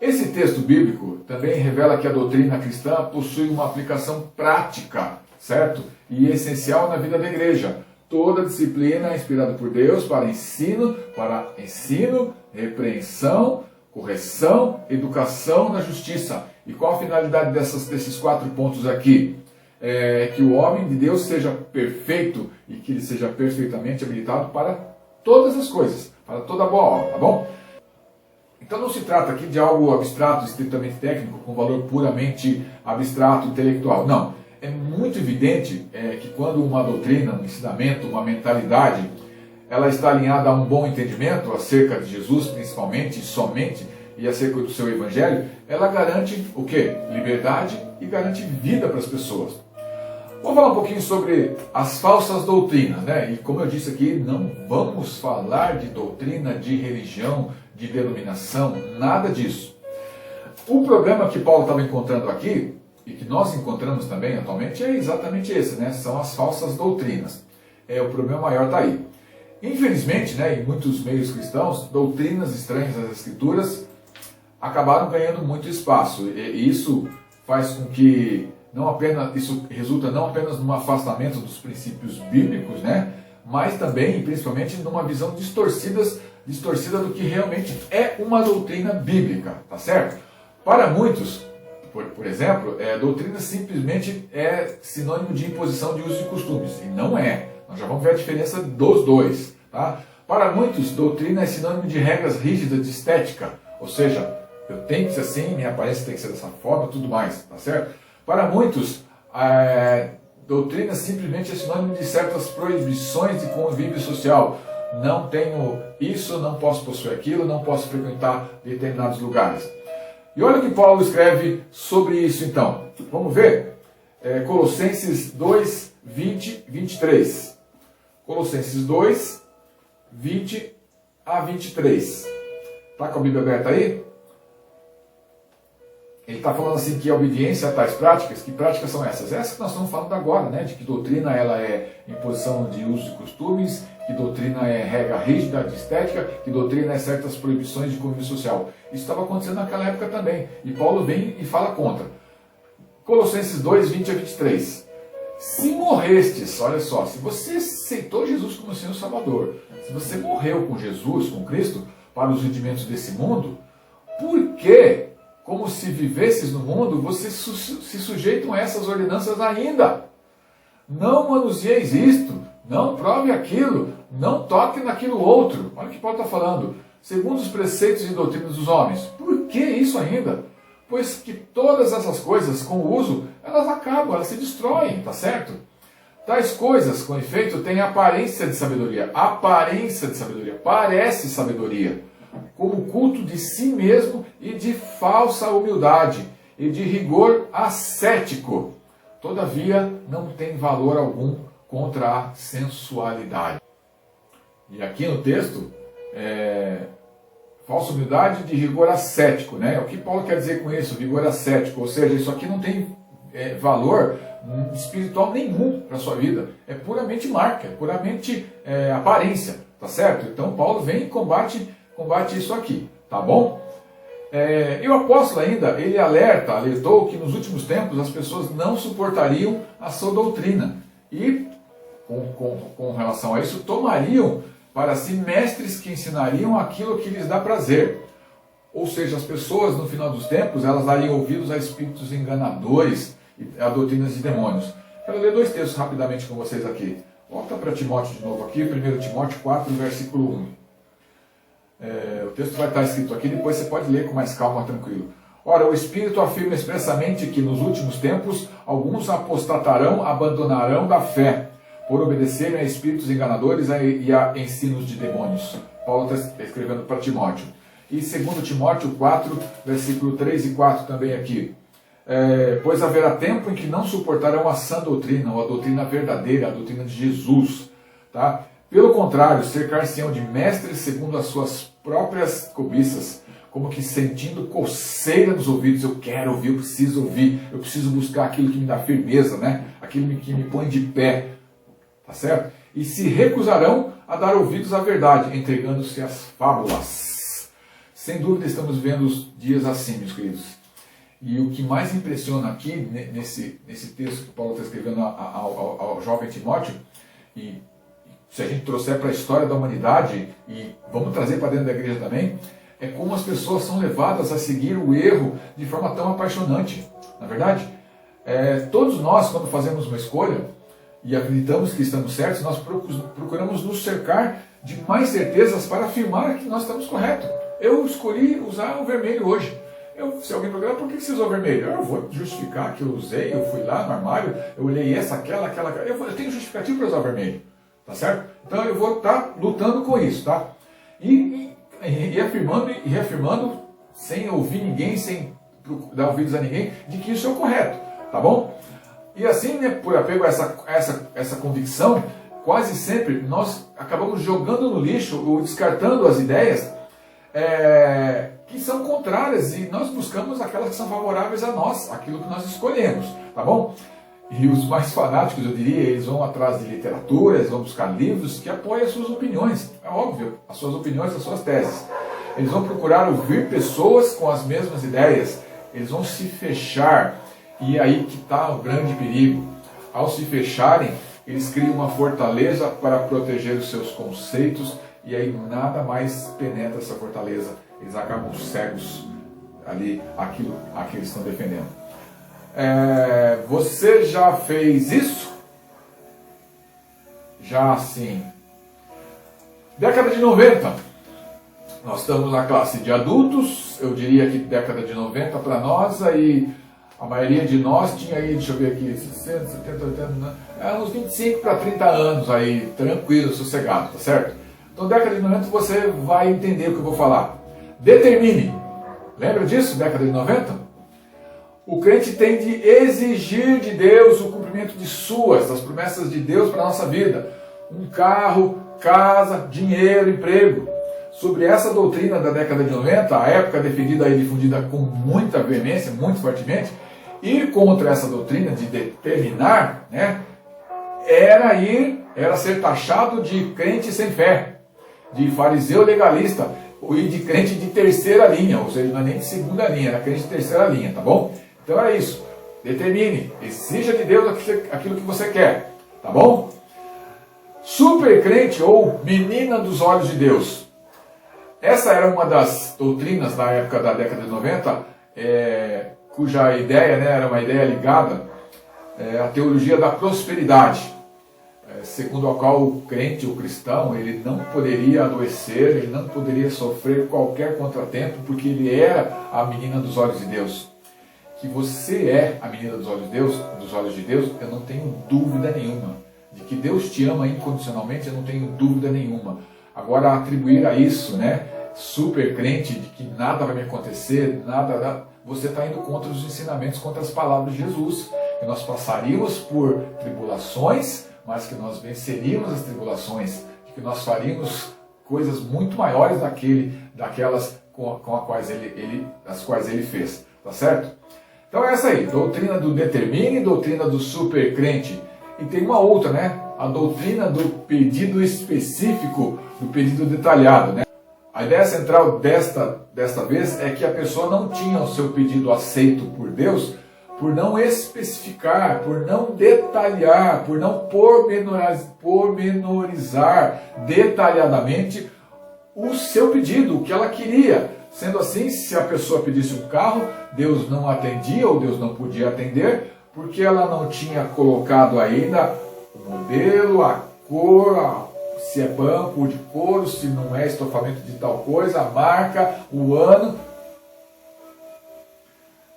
Esse texto bíblico também revela que a doutrina cristã possui uma aplicação prática, certo? E essencial na vida da igreja. Toda disciplina é inspirada por Deus para ensino, repreensão, correção, educação na justiça. E qual a finalidade desses 4 pontos aqui? É que o homem de Deus seja perfeito e que ele seja perfeitamente habilitado para todas as coisas, para toda boa obra, tá bom? Então não se trata aqui de algo abstrato, estritamente técnico, com valor puramente abstrato, intelectual. Não. É muito evidente que quando uma doutrina, um ensinamento, uma mentalidade, ela está alinhada a um bom entendimento acerca de Jesus, principalmente e somente, e acerca do seu evangelho, ela garante o quê? Liberdade e garante vida para as pessoas. Vamos falar um pouquinho sobre as falsas doutrinas, né? E como eu disse aqui, não vamos falar de doutrina, de religião, de denominação, nada disso. O problema que Paulo estava encontrando aqui, e que nós encontramos também atualmente, é exatamente esse, né? São as falsas doutrinas. O problema maior está aí. Infelizmente, né, em muitos meios cristãos, doutrinas estranhas às Escrituras acabaram ganhando muito espaço. E isso faz com que isso resulta não apenas num afastamento dos princípios bíblicos, né, mas também, e principalmente, numa visão distorcida do que realmente é uma doutrina bíblica, tá certo? Para muitos, por exemplo, doutrina simplesmente é sinônimo de imposição de usos e costumes, e não é. Nós já vamos ver a diferença dos dois. Tá? Para muitos, doutrina é sinônimo de regras rígidas de estética, ou seja, eu tenho que ser assim, minha aparência tem que ser dessa forma, tudo mais, tá certo? Para muitos, doutrina simplesmente é sinônimo de certas proibições de convívio social. Não tenho isso, não posso possuir aquilo, não posso frequentar determinados lugares. E olha o que Paulo escreve sobre isso então. Vamos ver? Colossenses 2, 20, 23. Colossenses 2, 20 a 23. Está com a Bíblia aberta aí? Ele está falando assim que a obediência a tais práticas, que práticas são essas? Essas que nós estamos falando agora, né? De que doutrina ela é imposição de usos e costumes, que doutrina é regra rígida de estética, que doutrina é certas proibições de convívio social. Isso estava acontecendo naquela época também. E Paulo vem e fala contra. Colossenses 2, 20 a 23. Se morrestes, olha só, se você aceitou Jesus como Senhor Salvador, se você morreu com Jesus, com Cristo, para os rudimentos desse mundo, por que, como se vivesses no mundo, vocês se sujeitam a essas ordenanças ainda? Não manusieis isto, não prove aquilo, não toque naquilo outro. Olha o que Paulo está falando. Segundo os preceitos e doutrinas dos homens. Por que isso ainda? Pois que todas essas coisas, com o uso, elas acabam, elas se destroem, tá certo? Tais coisas, com efeito, têm aparência de sabedoria. Aparência de sabedoria. Parece sabedoria. Como culto de si mesmo e de falsa humildade e de rigor ascético. Todavia, não tem valor algum contra a sensualidade. E aqui no texto, falsa humildade de rigor ascético, né? O que Paulo quer dizer com isso, rigor ascético? Ou seja, isso aqui não tem valor espiritual nenhum para a sua vida. É puramente marca, é puramente aparência, tá certo? Então Paulo vem e combate isso aqui, tá bom? E o apóstolo ainda, ele alertou que nos últimos tempos as pessoas não suportariam a sua doutrina. E, com relação a isso, tomariam para si mestres que ensinariam aquilo que lhes dá prazer. Ou seja, as pessoas no final dos tempos, elas dariam ouvidos a espíritos enganadores e a doutrinas de demônios. Quero ler dois textos rapidamente com vocês aqui. Volta para Timóteo de novo aqui, 1 Timóteo 4, versículo 1. O texto vai estar escrito aqui, depois você pode ler com mais calma, tranquilo. Ora, o Espírito afirma expressamente que nos últimos tempos alguns apostatarão, abandonarão da fé, por obedecerem a espíritos enganadores e a ensinos de demônios. Paulo está escrevendo para Timóteo. E 2 Timóteo 4, versículo 3 e 4 também aqui. Pois haverá tempo em que não suportarão a sã doutrina, ou a doutrina verdadeira, a doutrina de Jesus. Tá? Pelo contrário, cercar-se-ão de mestres segundo as suas próprias cobiças, como que sentindo coceira nos ouvidos. Eu quero ouvir, eu preciso buscar aquilo que me dá firmeza, né? Aquilo que me põe de pé. Tá certo? E se recusarão a dar ouvidos à verdade, entregando-se às fábulas. Sem dúvida estamos vivendo os dias assim, meus queridos. E o que mais impressiona aqui, nesse texto que Paulo está escrevendo ao jovem Timóteo, e se a gente trouxer para a história da humanidade, e vamos trazer para dentro da igreja também, é como as pessoas são levadas a seguir o erro de forma tão apaixonante. Na verdade, todos nós, quando fazemos uma escolha, e acreditamos que estamos certos, nós procuramos nos cercar de mais certezas para afirmar que nós estamos corretos. Eu escolhi usar o vermelho hoje. Se alguém perguntar, por que você usou vermelho? Eu vou justificar que eu usei, eu fui lá no armário, eu olhei aquela. Eu tenho justificativo para usar o vermelho. Tá certo? Então eu vou estar lutando com isso, tá? E afirmando e reafirmando sem ouvir ninguém, sem dar ouvidos a ninguém, de que isso é o correto, tá bom? E assim, né, por apego a essa convicção, quase sempre nós acabamos jogando no lixo ou descartando as ideias que são contrárias, e nós buscamos aquelas que são favoráveis a nós, aquilo que nós escolhemos, tá bom? E os mais fanáticos, eu diria, eles vão atrás de literatura, eles vão buscar livros que apoiem as suas opiniões, é óbvio, as suas opiniões, as suas teses. Eles vão procurar ouvir pessoas com as mesmas ideias, eles vão se fechar, e aí que está o grande perigo. Ao se fecharem, eles criam uma fortaleza para proteger os seus conceitos, e aí nada mais penetra essa fortaleza. Eles acabam cegos ali, aquilo que eles estão defendendo. Você já fez isso? Já sim. Década de 90. Nós estamos na classe de adultos, eu diria que década de 90 para nós, aí a maioria de nós tinha aí, deixa eu ver aqui, 60, 70, 80, uns 25 para 30 anos aí, tranquilo, sossegado, tá certo? Então, década de 90 você vai entender o que eu vou falar. Determine. Lembra disso, década de 90? O crente tem de exigir de Deus o cumprimento das promessas de Deus para a nossa vida. Um carro, casa, dinheiro, emprego. Sobre essa doutrina da década de 90, a época defendida e difundida com muita veemência, muito fortemente, ir contra essa doutrina de determinar, né, era ser taxado de crente sem fé, de fariseu legalista, e de crente de terceira linha, ou seja, não é nem de segunda linha, era crente de terceira linha, tá bom? Então é isso, determine, exija de Deus aquilo que você quer, tá bom? Super crente ou menina dos olhos de Deus. Essa era uma das doutrinas na época da década de 90, cuja ideia, né, era uma ideia ligada à teologia da prosperidade, segundo a qual o crente, o cristão, ele não poderia adoecer, ele não poderia sofrer qualquer contratempo, porque ele era a menina dos olhos de Deus. Que você é a menina dos olhos de Deus, eu não tenho dúvida nenhuma. De que Deus te ama incondicionalmente, eu não tenho dúvida nenhuma. Agora, atribuir a isso, né, super crente, de que nada vai me acontecer, você está indo contra os ensinamentos, contra as palavras de Jesus. Que nós passaríamos por tribulações, mas que nós venceríamos as tribulações, que nós faríamos coisas muito maiores daquelas as quais ele fez. Tá certo? Então é essa aí, doutrina do determine, doutrina do super crente. E tem uma outra, né? A doutrina do pedido específico, do pedido detalhado, né? A ideia central desta vez é que a pessoa não tinha o seu pedido aceito por Deus por não especificar, por não detalhar, por não pormenorizar detalhadamente o seu pedido, o que ela queria. Sendo assim, se a pessoa pedisse um carro, Deus não atendia ou Deus não podia atender, porque ela não tinha colocado ainda o modelo, a cor, se é banco de couro, se não é estofamento de tal coisa, a marca, o ano.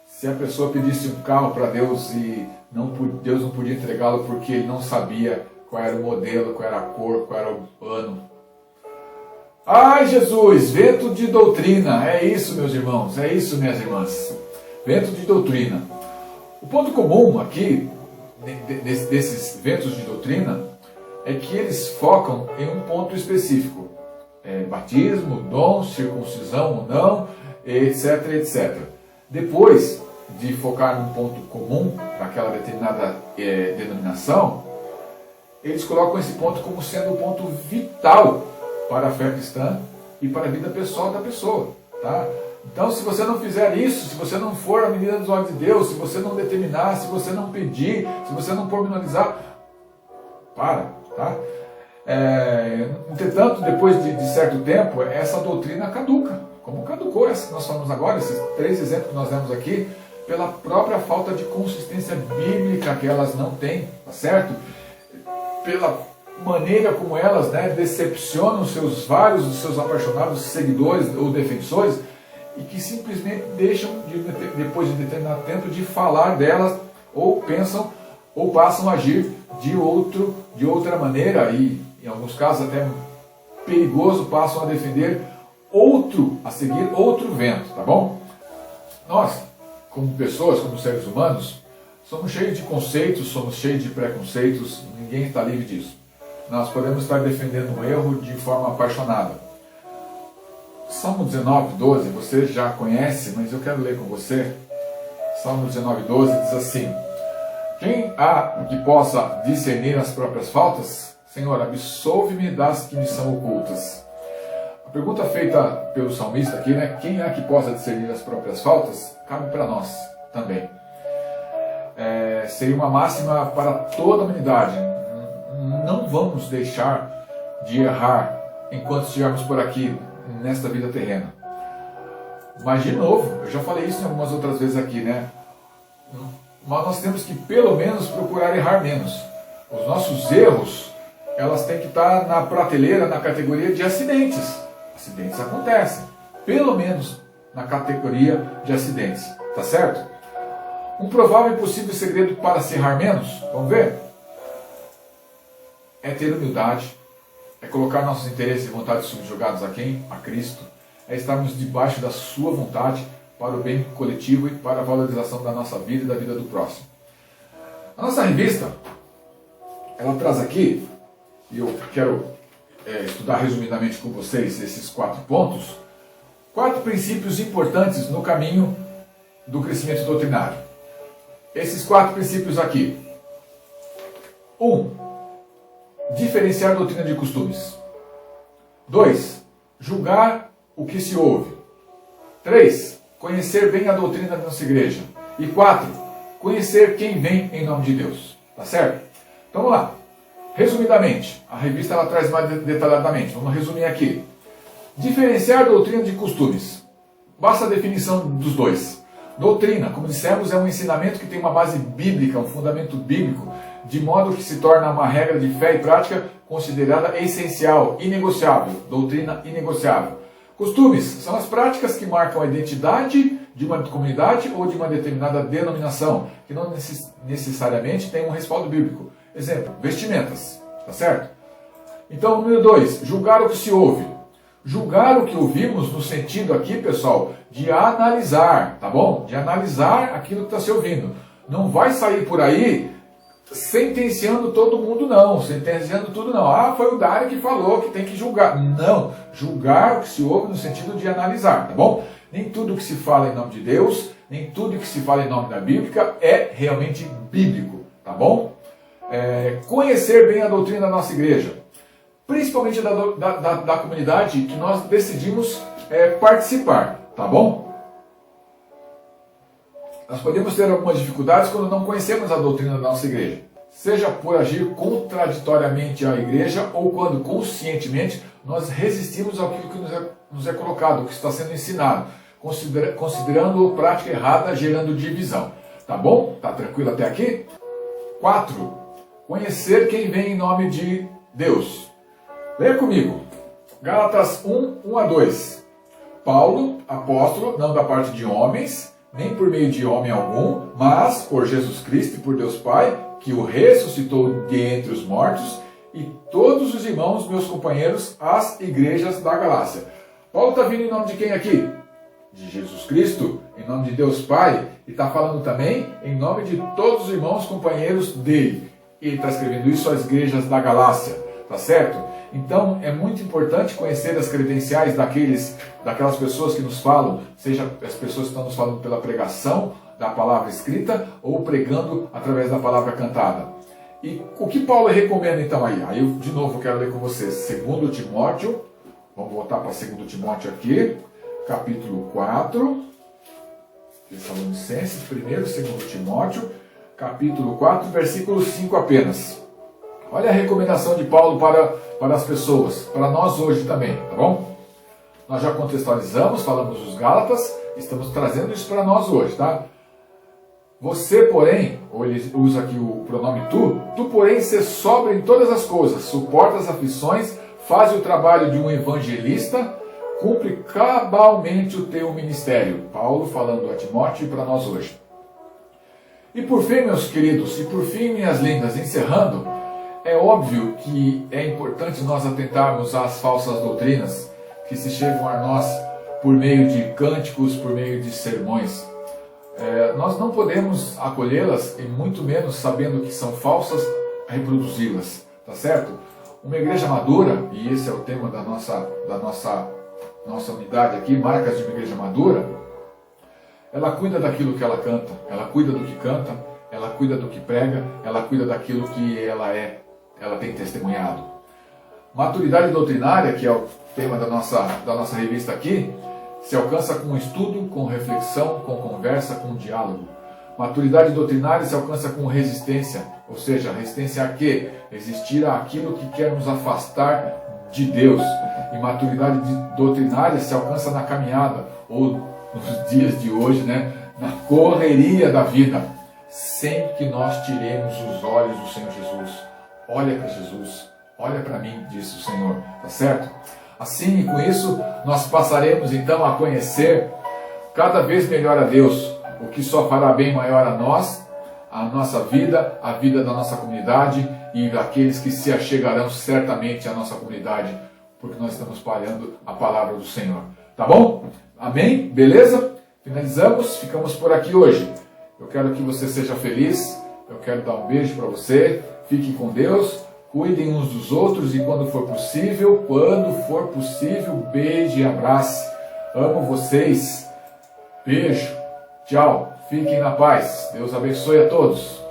Se a pessoa pedisse um carro para Deus e Deus não podia entregá-lo porque ele não sabia qual era o modelo, qual era a cor, qual era o ano. Ai, Jesus, vento de doutrina. É isso, meus irmãos, é isso, minhas irmãs. Vento de doutrina. O ponto comum aqui, desses ventos de doutrina, é que eles focam em um ponto específico. Batismo, dom, circuncisão ou não, etc, etc. Depois de focar num ponto comum para aquela determinada denominação, eles colocam esse ponto como sendo o ponto vital para a fé cristã e para a vida pessoal da pessoa. Tá? Então, se você não fizer isso, se você não for a menina dos olhos de Deus, se você não determinar, se você não pedir, se você não pormenorizar, para. Tá? Entretanto, depois de certo tempo, essa doutrina caduca. Como caducou essa que nós falamos agora, esses 3 exemplos que nós demos aqui, pela própria falta de consistência bíblica que elas não têm, tá certo? Pela maneira como elas, né, decepcionam vários dos seus apaixonados seguidores ou defensores, e que simplesmente deixam, depois de determinado tempo, de falar delas, ou pensam, ou passam a agir de outra maneira, e em alguns casos até perigoso, passam a defender a seguir outro vento, tá bom? Nós, como pessoas, como seres humanos, somos cheios de conceitos, somos cheios de preconceitos, ninguém está livre disso. Nós podemos estar defendendo um erro de forma apaixonada. Salmo 19, 12, você já conhece, mas eu quero ler com você. Salmo 19, 12 diz assim: quem há que possa discernir as próprias faltas? Senhor, absolve-me das que me são ocultas. A pergunta feita pelo salmista aqui, né? Quem há que possa discernir as próprias faltas? Cabe para nós também. Seria uma máxima para toda a humanidade. Não vamos deixar de errar enquanto estivermos por aqui, nesta vida terrena. Mas, de novo, eu já falei isso algumas outras vezes aqui, né? Mas nós temos que, pelo menos, procurar errar menos. Os nossos erros, elas têm que estar na prateleira, na categoria de acidentes. Acidentes acontecem. Pelo menos na categoria de acidentes. Tá certo? Um provável e possível segredo para se errar menos, vamos ver? É ter humildade, é colocar nossos interesses e vontades subjugados a quem? A Cristo. É estarmos debaixo da sua vontade para o bem coletivo e para a valorização da nossa vida e da vida do próximo. A nossa revista, ela traz aqui, e eu quero estudar resumidamente com vocês esses 4 pontos, 4 princípios importantes no caminho do crescimento doutrinário. Esses 4 princípios aqui. 1. Diferenciar a doutrina de costumes. 2. Julgar o que se ouve. 3. Conhecer bem a doutrina da nossa igreja. E 4. Conhecer quem vem em nome de Deus. Tá certo? Então vamos lá. Resumidamente, a revista ela traz mais detalhadamente. Vamos resumir aqui. Diferenciar a doutrina de costumes. Basta a definição dos dois. Doutrina, como dissemos, é um ensinamento que tem uma base bíblica, um fundamento bíblico, de modo que se torna uma regra de fé e prática considerada essencial, inegociável. Doutrina inegociável. Costumes são as práticas que marcam a identidade de uma comunidade ou de uma determinada denominação, que não necessariamente tem um respaldo bíblico. Exemplo, vestimentas. Tá certo? Então, número 2, julgar o que se ouve. Julgar o que ouvimos no sentido aqui, pessoal, de analisar, tá bom? De analisar aquilo que está se ouvindo. Não vai sair por aí sentenciando todo mundo, não. Sentenciando tudo, não. Ah, foi o Dário que falou que tem que julgar. Não. Julgar o que se ouve no sentido de analisar, tá bom? Nem tudo que se fala em nome de Deus, nem tudo que se fala em nome da Bíblia é realmente bíblico, tá bom? Conhecer bem a doutrina da nossa igreja. Principalmente da comunidade que nós decidimos participar, tá bom? Nós podemos ter algumas dificuldades quando não conhecemos a doutrina da nossa igreja. Seja por agir contraditoriamente à igreja ou quando conscientemente nós resistimos àquilo que nos é colocado, o que está sendo ensinado, considerando prática errada, gerando divisão. Tá bom? Tá tranquilo até aqui? 4. Conhecer quem vem em nome de Deus. Leia comigo. Gálatas 1, 1 a 2. Paulo, apóstolo, não da parte de homens, nem por meio de homem algum, mas por Jesus Cristo e por Deus Pai, que o ressuscitou de entre os mortos, e todos os irmãos, meus companheiros, às igrejas da Galácia. Paulo está vindo em nome de quem aqui? De Jesus Cristo, em nome de Deus Pai, e está falando também em nome de todos os irmãos companheiros dele. E ele está escrevendo isso às igrejas da Galácia, tá certo? Então é muito importante conhecer as credenciais daquelas pessoas que nos falam, seja as pessoas que estão nos falando pela pregação da palavra escrita ou pregando através da palavra cantada. E o que Paulo recomenda então aí? Aí eu de novo quero ler com vocês 2 Timóteo, vamos voltar para 2 Timóteo aqui, capítulo 4, Tessalonicenses, 1º, 2 Timóteo, capítulo 4, versículo 5 apenas. Olha a recomendação de Paulo para as pessoas, para nós hoje também, tá bom? Nós já contextualizamos, falamos dos Gálatas, estamos trazendo isso para nós hoje, tá? Você, porém, ou ele usa aqui o pronome tu porém, ser sóbrio em todas as coisas, suporta as aflições, faz o trabalho de um evangelista, cumpre cabalmente o teu ministério. Paulo falando a Timóteo e para nós hoje. E por fim, meus queridos, e por fim, minhas lindas, encerrando, é óbvio que é importante nós atentarmos às falsas doutrinas que se chegam a nós por meio de cânticos, por meio de sermões. Nós não podemos acolhê-las, e muito menos sabendo que são falsas, reproduzi-las, tá certo? Uma igreja madura, e esse é o tema da nossa unidade aqui, marcas de uma igreja madura, ela cuida daquilo que ela canta, ela cuida do que canta, ela cuida do que prega, ela cuida daquilo que ela tem testemunhado. Maturidade doutrinária, que é o tema da nossa revista aqui, se alcança com estudo, com reflexão, com conversa, com diálogo. Maturidade doutrinária se alcança com resistência, ou seja, resistência a quê? Resistir àquilo que quer nos afastar de Deus. E maturidade doutrinária se alcança na caminhada, ou nos dias de hoje, na correria da vida, sem que nós tiremos os olhos do Senhor Jesus. Olha para Jesus, olha para mim, disse o Senhor, tá certo? Assim, e com isso, nós passaremos então a conhecer cada vez melhor a Deus, o que só fará bem maior a nós, a nossa vida, a vida da nossa comunidade e daqueles que se achegarão certamente à nossa comunidade, porque nós estamos espalhando a palavra do Senhor. Tá bom? Amém? Beleza? Finalizamos, ficamos por aqui hoje. Eu quero que você seja feliz, eu quero dar um beijo para você, fique com Deus, cuidem uns dos outros e quando for possível, beije e abrace. Amo vocês. Beijo. Tchau. Fiquem na paz. Deus abençoe a todos.